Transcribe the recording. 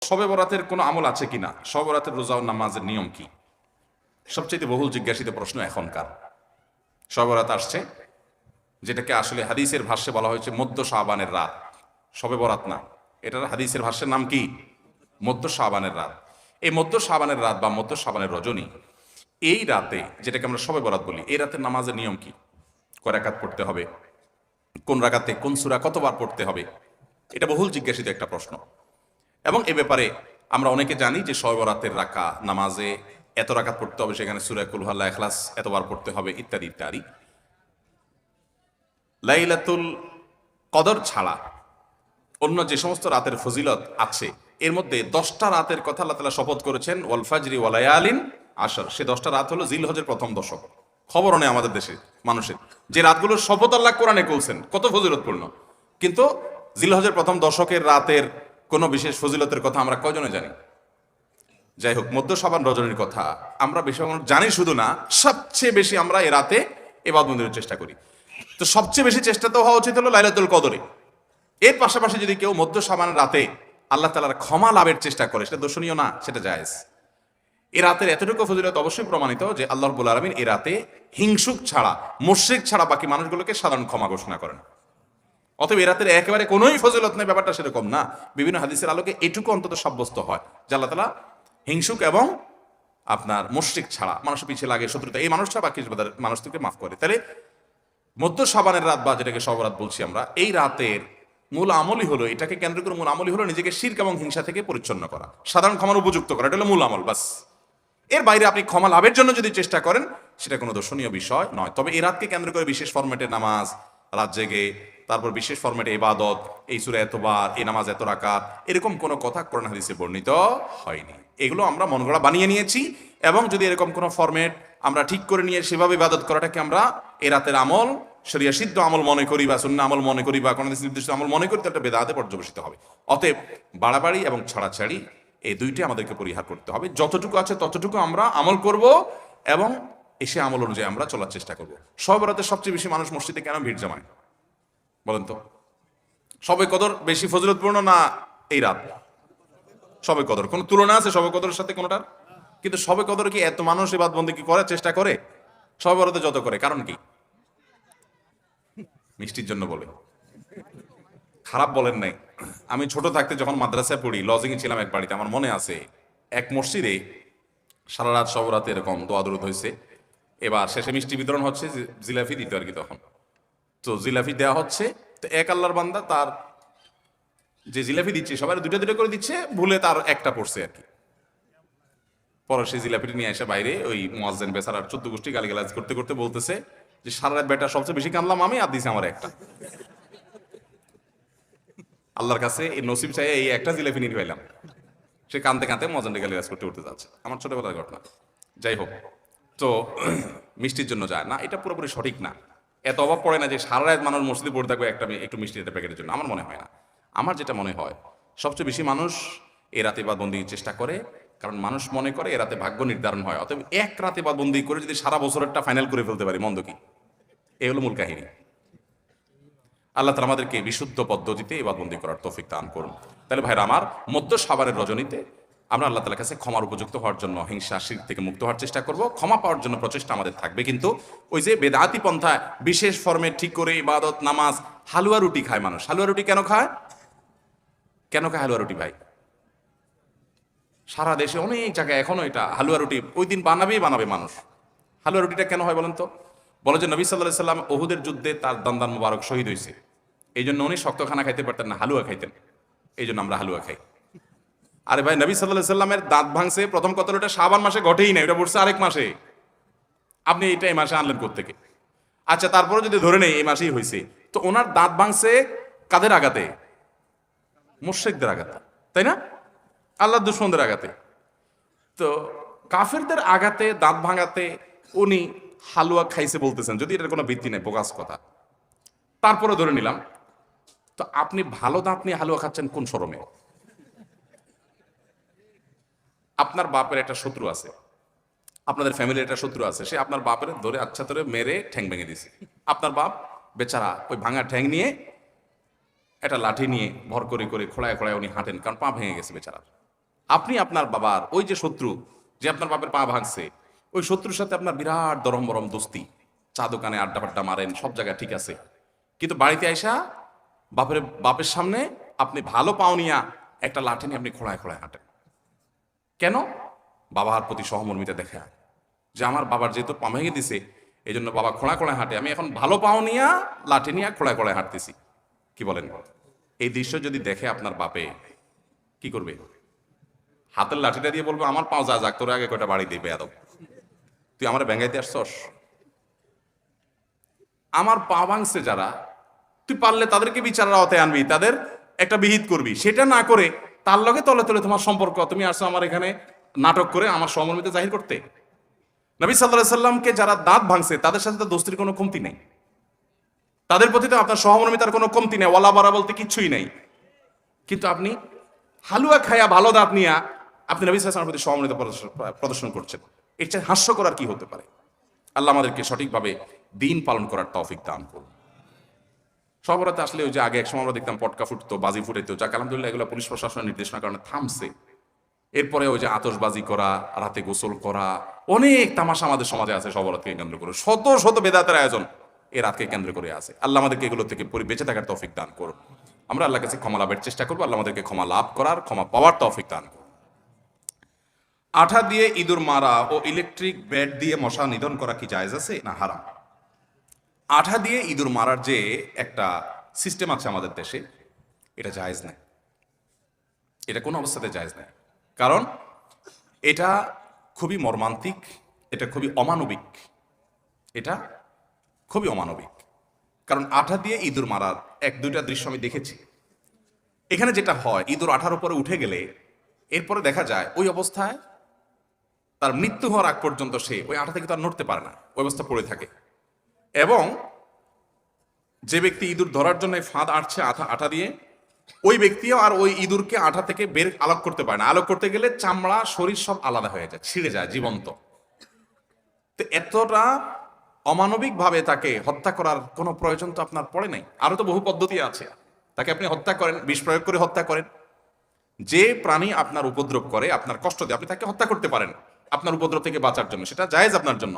শবে বরাতের কোনো আমল আছে কিনা, শবে বরাতের রোজা ও নামাজের নিয়ম কি, সবচেয়ে বহুল জিজ্ঞাসিত প্রশ্ন এখনকার। শবে বরাত আসছে, যেটাকে আসলে হাদিসের ভাষ্যে বলা হয়েছে মধ্য শাবানের রাত, শবে বরাত না, এটার হাদিসের ভাষ্যের নাম কি? মধ্য শাবানের রাত। এই মধ্য শাবানের রাত বা মধ্য শাবানের রজনী, এই রাতে যেটাকে আমরা শবে বরাত বলি, এই রাতের নামাজের নিয়ম কি? কয় রাকাত পড়তে হবে, কোন রাকাতে কোন সূরা কতবার পড়তে হবে, এটা বহুল জিজ্ঞাসিত একটা প্রশ্ন। এবং এ ব্যাপারে আমরা অনেকে জানি যে শবে বরাতের রাকা নামাজে এত রাকাত পড়তে হবে, সেখানে সূরা কুল হু আল্লাহ ইখলাস এতবার পড়তে হবে, ইত্যাদি ইত্যাদি। লাইলাতুল কদর ছাড়া অন্য যে সমস্ত রাতের ফজিলত আছে, এর মধ্যে 10টা রাতের কথা আল্লাহ তাআলা শপথ করেছেন, ওয়াল ফাজরি ওয়া লায়ালিন আশর। সে 10টা রাত হলো জিলহজের প্রথম দশক। খবরও নেই আমাদের দেশে মানুষের, যে রাতগুলোর শপথ আল্লাহ কোরআনে করেছেন, কত ফজিলতপূর্ণ, কিন্তু জিলহজের প্রথম দশকের রাতের কোনো বিশেষ ফজিলতের কথা আমরা কয়জনে জানি? যাই হোক, মধ্য শাবান রজনীর কথা আমরা বেশি জানি শুধু না, সবচেয়ে বেশি আমরা এ রাতে ইবাদতের চেষ্টা করি। তো সবচেয়ে বেশি চেষ্টা তো হওয়া উচিত হলো লাইলাতুল কদরে। এর পাশাপাশি যদি কেউ মধ্য শাবান রাতে আল্লাহ তাআলার ক্ষমা লাভের চেষ্টা করে, সেটা দর্শনীয় না, সেটা জায়েজ। এ রাতের এতটুকু ফজিলত অবশ্যই প্রমাণিত যে আল্লাহ রাব্বুল আলামিন এ রাতে হিংসুক ছাড়া, মুশরিক ছাড়া বাকি মানুষগুলোকে সাধারণ ক্ষমা ঘোষণা করেন। অতএব এ রাতের একেবারে কোনোই ফজিলত নেই, ব্যাপারটা সেরকম না। বিভিন্ন হাদিসের আলোকে এটুকু অন্তত সাব্যস্ত হয় যে আল্লাহ তাআলা হিংসুক এবং আপনার মুশরিক ছাড়া, মানুষের পিছিয়ে লাগে শত্রুতা, এই মানুষটা বাকি মানুষকে মাফ করে। তাহলে মধ্য শাবানের রাত বা যেটাকে শবে বরাত বলছি আমরা, এই রাতের মূল আমলই হলো, এটাকে কেন্দ্র করে মূল আমলই হলো নিজেকে শিরক এবং হিংসা থেকে পরিচ্ছন্ন করা, সাধারণ ক্ষমার উপযুক্ত করা, এটা হলো মূল আমল, বাস। এর বাইরে আপনি ক্ষমা লাভের জন্য যদি চেষ্টা করেন, সেটা কোনো দর্শনীয় বিষয় নয়। তবে এই রাতকে কেন্দ্র করে বিশেষ ফরম্যাটে নামাজ, রাত জেগে, তারপর বিশেষ ফরম্যাটে ইবাদত, এই সূরা এতবার, এই নামাজ এত রাকাত, এরকম কোনো কথা কোরআন হাদিসে বর্ণিত হয়নি। এগুলো আমরা মন গড়া বানিয়ে নিয়েছি। এবং যদি এরকম কোনো ফরম্যাট আমরা ঠিক করে নিয়ে সেভাবে ইবাদত করাটাকে আমরা এই রাতের আমল, শরিয়া সিদ্ধ আমল মনে করি বা সুন্নাহ আমল মনে করি বা কোনো নির্দিষ্ট আমল মনে করি, তো একটা বেদাতে পর্যবেসিত হবে। অতএব বাড়াবাড়ি এবং ছাড়াছাড়ি এই দুইটি আমাদেরকে পরিহার করতে হবে। যতটুকু আছে ততটুকু আমরা আমল করব এবং এসে আমল অনুযায়ী আমরা চলার চেষ্টা করব। শবে বরাতে সবচেয়ে বেশি মানুষ মসজিদে কেন ভিড় জমায় বলেন তো? শবে কদর বেশি ফজিলতপূর্ণ না এই রাত? শবে কদর কোনো তুলনা আছে শবে কদরের সাথে কোনোটার? কিন্তু শবে কদর কি এত মানুষ ইবাদত বন্দেগী করার চেষ্টা করে শবে বরাতে যত করে? কারণ কি? মিষ্টির জন্য বলে, খারাপ বলেন নাই। আমি ছোট থাকতে যখন মাদ্রাসায় পড়ি, লজিং এ ছিলাম এক বাড়িতে, আমার মনে আছে এক মসজিদে সারা রাত শবে বরাতে এরকম দোয়া দরুদ হয়েছে। এবার শেষে মিষ্টি বিতরণ হচ্ছে, জিলাপি দিত আর কি তখন। তো জিলাপি দেওয়া হচ্ছে, তো এক আল্লাহর বান্দা তার যে জিলাপি দিচ্ছে সবাই দুটো দুটো করে দিচ্ছে, ভুলে তার একটা পড়ছে আর কি। পরে সেই জিলাপিটি নিয়ে এসে বাইরে ওই মুয়াজ্জিন বেচারার 14 গোষ্ঠী গালিগালাজ করতে করতে বলতেছে যে সারা রাত বেটা সবচেয়ে বেশি কানলাম আমি, আর দিছে আমার একটা। আল্লাহর কাছে এই নসিব চাই এই একটা জিলাপি নিয়ে পাইলাম। সে কানতে কানতে মুয়াজ্জিনকে গালিগালাজ করতে করতে যাচ্ছে। আমার ছোটবেলার ঘটনা। যাই হোক, তো মিষ্টির জন্য যায় না, এটা পুরোপুরি সঠিক না। এত অভাব পড়ে না যে সারা রাত মানুষ মসজিদে পড়ে থাকবে একটা একটু মিষ্টি একটা প্যাকেটের জন্য, আমার মনে হয় না। আমার যেটা মনে হয়, সবচেয়ে বেশি মানুষ এ রাতে ইবাদতবন্দির চেষ্টা করে, কারণ মানুষ মনে করে এ রাতে ভাগ্য নির্ধারণ হয়। অতএব এক রাতে ইবাদতবন্দি করে যদি সারা বছরেরটা ফাইনাল করে ফেলতে পারি, মন্দ কি? এই হলো মূল কাহিনী। আল্লাহ তাআলা আমাদেরকে বিশুদ্ধ পদ্ধতিতে ইবাদতবন্দি করার তৌফিক দান করুন। তাহলে ভাইরা আমার, মধ্য শাবানের রজনীতে আমরা আল্লাহ তাআলার কাছে ক্ষমার উপযুক্ত হওয়ার জন্য, হিংসা শিরক থেকে মুক্ত হওয়ার চেষ্টা করব। ক্ষমা পাওয়ার জন্য প্রচেষ্টা আমাদের থাকবে, কিন্তু ওই যে বেদাতি পন্থায় বিশেষ ফর্মে ঠিক করে ইবাদত, নামাজ, হালুয়া রুটি খায় মানুষ। হালুয়া রুটি কেন খায়? কেন খায় হালুয়া রুটি ভাই? সারা দেশে অনেক জায়গায় এখনো এটা হালুয়া রুটি ওই দিন বানাবে মানুষ। হালুয়া রুটিটা কেন হয় বলেন তো? বলে যে নবী সাল্লাল্লাহু আলাইহি ওয়াসাল্লাম উহুদের যুদ্ধে তার দান্দান মুবারক শহীদ হয়েছে, এই জন্য উনি শক্ত খানা খাইতে পারতেন না, হালুয়া খাইতেন, এই জন্য আমরা হালুয়া খাই। আরে ভাই, নবী সাল্লাল্লাহু আলাইহি ওয়াসাল্লামের দাঁত ভাঙছে প্রথম কতটা শাবান মাসে ঘটেই না, এটা পড়ছে আরেক মাসে। আপনি এটা এই মাসে আনলেন কোত্থেকে? আচ্ছা, তারপরে যদি ধরে নেই এই মাসেই হয়েছে, তো ওনার দাঁত ভাঙছে কাদের আঘাতে? মুশরিকদের আঘাতে, তাই না? আল্লাহর দুশমনদের আঘাতে। তো কাফেরদের আঘাতে, দাঁত ভাঙাতে উনি হালুয়া খাইছে বলতেছেন, যদি এটার কোনো ভিত্তি নেই, বোগাস কথা। তারপরে ধরে নিলাম, তো আপনি ভালো দাঁত নিয়ে হালুয়া খাচ্ছেন কোন শরমে? আপনার বাপের একটা শত্রু আছে, আপনাদের ফ্যামিলির একটা শত্রু আছে, সে আপনার বাপের ধরে আচ্ছা ধরে মেরে ঠ্যাং ভেঙে দিছে। আপনার বাপ বেচারা ওই ভাঙা ঠ্যাং নিয়ে একটা লাঠি নিয়ে ভর করে করে খোলায় খোলায় উনি হাঁটেন, কারণ পা ভেঙে গেছে বেচারা। আপনি আপনার বাবার ওই যে শত্রু, যে আপনার বাপের পা ভাঙছে, ওই শত্রুর সাথে আপনার বিরাট দরম বরম দোস্তি, চা দোকানে আড্ডা ফাড্ডা মারেন, সব জায়গায় ঠিক আছে, কিন্তু বাড়িতে আইসা বাপের সামনে আপনি ভালো পাওনিয়া একটা লাঠি নিয়ে আপনি খোঁড়ায় খোঁড়ায় হাঁটেন। কেন? বাবার প্রতি সহমর্মিতা দেখা, যে আমার বাবার যেহেতু পা ভেঙে দিছে, এই জন্য বাবা খোঁড়া খোঁড়ায় হাঁটে, আমি এখন ভালো পাও নিয়া লাঠি নিয়ে খোঁড়ায় খোঁড়ায় হাঁটতেছি। কি বলেন? এই দৃশ্য যদি দেখে আপনার বাপে কি করবে? হাতের লাঠিটা দিয়ে বলবো, আমার পাও যা যাক, তোর আগে কয়টা বাড়ি দিবে এত, তুই আমার ব্যাঙ্গাইতে আসছস? আমার পা ভাঙছে যারা, তুই পারলে তাদেরকে বিচারের আওতায় আনবি, তাদের একটা বিহিত করবি। সেটা না করে তার লগে তলে তলে তোমার সম্পর্ক, তুমি আসছো আমার এখানে নাটক করে আমার সহমর্মিতা জাহির করতে। নবী সাল্লাল্লাহু আলাইহি সাল্লামকে যারা দাঁত ভাঙছে তাদের সাথে তো দোস্তির কোনো কমতি নেই, তাদের প্রতি তো আপনার সহমর্মিতার কোনো কমতি নেই, ওয়ালা বারা বলতে কিচ্ছুই নেই। কিন্তু আপনি হালুয়া খায়া ভালো দাঁত নিয়ে আপনি নবী সাল্লাল্লাহু আলাইহি সাল্লামের প্রতি সহমর্মিতা প্রদর্শন করছেন, এর চেয়ে হাস্যকর আর কি হতে পারে? আল্লাহ আমাদেরকে সঠিকভাবে দিন পালন করার তৌফিক দান করুন। সবরাতে আসলে ওই যে আগে এক সময় আমরা দেখতাম পটকা ফুটতো, বাজি ফুটাইতো, যাক আলহামদুলিল্লাহ এগুলো পুলিশ প্রশাসনের নির্দেশনার কারণে থামছে। এরপরে ওই যে আতশবাজি করা, রাতে গোসল করা, অনেক তামাশা আমাদের সমাজে আছে সবরাতকে কেন্দ্র করে, শত শত বেদাতের আয়োজন এই রাতকে কেন্দ্র করে আছে। আল্লাহ আমাদেরকে এগুলো থেকে বেঁচে থাকার তৌফিক দান করুন। আমরা আল্লাহর কাছে ক্ষমা লাভের চেষ্টা করবো, আল্লাহ আমাদেরকে ক্ষমা লাভ করার, ক্ষমা পাওয়ার তৌফিক দান করুন। আঠা দিয়ে ইঁদুর মারা ও ইলেকট্রিক ব্যাট দিয়ে মশা নিধন করা কি জায়েজ আছে না হারাম? আঠা দিয়ে ইঁদুর মারার যে একটা সিস্টেম আছে আমাদের দেশে, এটা জায়েজ নাই, এটা কোনো অবস্থাতে জায়েজ নাই। কারণ এটা খুবই মর্মান্তিক, এটা খুবই অমানবিক, এটা খুবই অমানবিক। কারণ আঠা দিয়ে ইঁদুর মারার এক দুইটা দৃশ্য আমি দেখেছি। এখানে যেটা হয়, ইঁদুর আঠার উপরে উঠে গেলে এরপরে দেখা যায় ওই অবস্থায় তার মৃত্যু হওয়ার আগ পর্যন্ত সে ওই আঠা থেকে তার নড়তে পারে না, ওই অবস্থা পড়ে থাকে। এবং যে ব্যক্তি ইঁদুর ধরার জন্য ফাঁদ আটছে আঠা দিয়ে, ওই ব্যক্তিও আর ওই ইঁদুরকে আঠা থেকে বের আলোক করতে পারে না। আলোক করতে গেলে চামড়া শরীর সব আলাদা হয়ে যায়, ছিঁড়ে যায় জীবন্ত। তো এতটা অমানবিক ভাবে তাকে হত্যা করার কোনো প্রয়োজন তো আপনার পড়ে নাই। আরো তো বহু পদ্ধতি আছে, তাকে আপনি হত্যা করেন, বিষ প্রয়োগ করে হত্যা করেন। যে প্রাণী আপনার উপদ্রব করে, আপনার কষ্ট দেয়, আপনি তাকে হত্যা করতে পারেন আপনার উপদ্রব থেকে বাঁচার জন্য, সেটা জায়েজ আপনার জন্য।